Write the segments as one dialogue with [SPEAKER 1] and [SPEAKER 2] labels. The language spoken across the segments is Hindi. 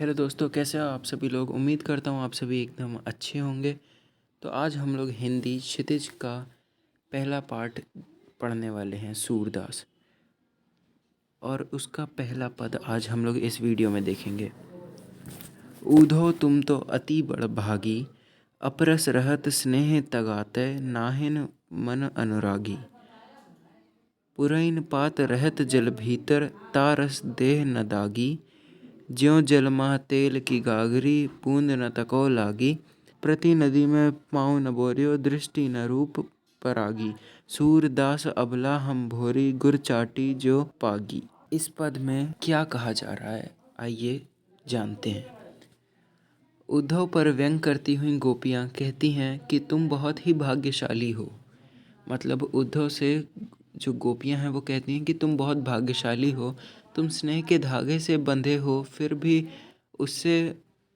[SPEAKER 1] हेलो दोस्तों, कैसे हो आप सभी लोग। उम्मीद करता हूँ आप सभी एकदम अच्छे होंगे। तो आज हम लोग हिंदी क्षितिज का पहला पार्ट पढ़ने वाले हैं, सूरदास। और उसका पहला पद आज हम लोग इस वीडियो में देखेंगे। ऊधो तुम तो अति बड़ भागी, अपरस रहत स्नेह तगाते, नाहिन मन अनुरागी। पुरैन पात रहत जल भीतर, तारस देह न दागी। ज्यों जलमा तेल की गागरी, बूंद न तको लागी। प्रति नदी में पाँव न बोरियो, दृष्टि न रूप परागी। सूरदास अबला हम भोरी, गुर चाटी जो पागी। इस पद में क्या कहा जा रहा है, आइए जानते हैं। उद्धव पर व्यंग करती हुई गोपियाँ कहती हैं कि तुम बहुत ही भाग्यशाली हो। मतलब उद्धव से जो गोपियाँ हैं वो कहती हैं कि तुम बहुत भाग्यशाली हो, तुम स्नेह के धागे से बंधे हो फिर भी उससे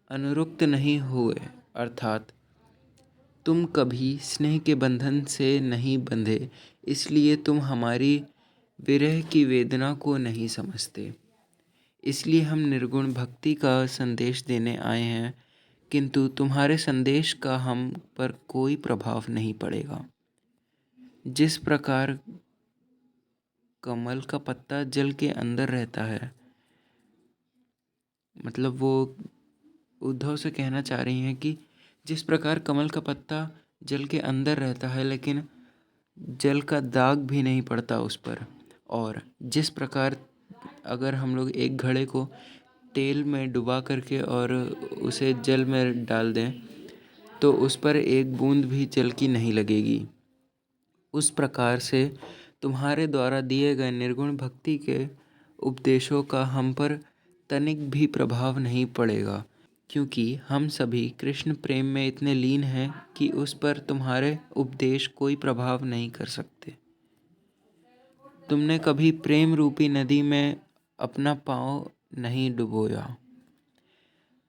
[SPEAKER 1] अनुरक्त नहीं हुए, अर्थात तुम कभी स्नेह के बंधन से नहीं बंधे, इसलिए तुम हमारी विरह की वेदना को नहीं समझते। इसलिए हम निर्गुण भक्ति का संदेश देने आए हैं, किंतु तुम्हारे संदेश का हम पर कोई प्रभाव नहीं पड़ेगा। जिस प्रकार कमल का पत्ता जल के अंदर रहता है, मतलब वो उद्धव से कहना चाह रही हैं कि जिस प्रकार कमल का पत्ता जल के अंदर रहता है लेकिन जल का दाग भी नहीं पड़ता उस पर, और जिस प्रकार अगर हम लोग एक घड़े को तेल में डुबा करके और उसे जल में डाल दें तो उस पर एक बूंद भी जल की नहीं लगेगी, उस प्रकार से तुम्हारे द्वारा दिए गए निर्गुण भक्ति के उपदेशों का हम पर तनिक भी प्रभाव नहीं पड़ेगा, क्योंकि हम सभी कृष्ण प्रेम में इतने लीन हैं कि उस पर तुम्हारे उपदेश कोई प्रभाव नहीं कर सकते। तुमने कभी प्रेम रूपी नदी में अपना पाँव नहीं डुबोया,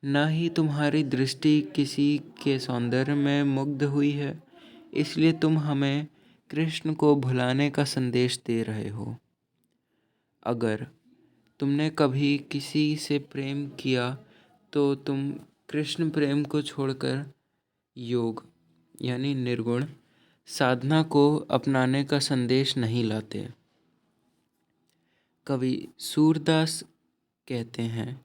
[SPEAKER 1] न ही तुम्हारी दृष्टि किसी के सौंदर्य में मुग्ध हुई है, इसलिए तुम हमें कृष्ण को भुलाने का संदेश दे रहे हो। अगर तुमने कभी किसी से प्रेम किया तो तुम कृष्ण प्रेम को छोड़कर योग यानी निर्गुण साधना को अपनाने का संदेश नहीं लाते। कवि सूरदास कहते हैं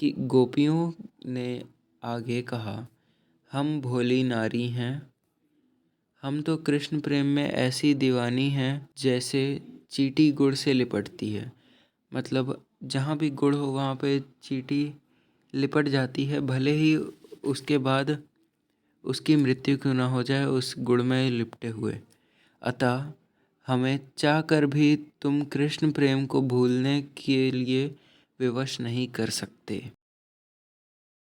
[SPEAKER 1] कि गोपियों ने आगे कहा, हम भोली नारी हैं, हम तो कृष्ण प्रेम में ऐसी दीवानी हैं जैसे चींटी गुड़ से लिपटती है। मतलब जहाँ भी गुड़ हो वहाँ पे चींटी लिपट जाती है, भले ही उसके बाद उसकी मृत्यु क्यों ना हो जाए उस गुड़ में लिपटे हुए। अतः हमें चाह कर भी तुम कृष्ण प्रेम को भूलने के लिए विवश नहीं कर सकते।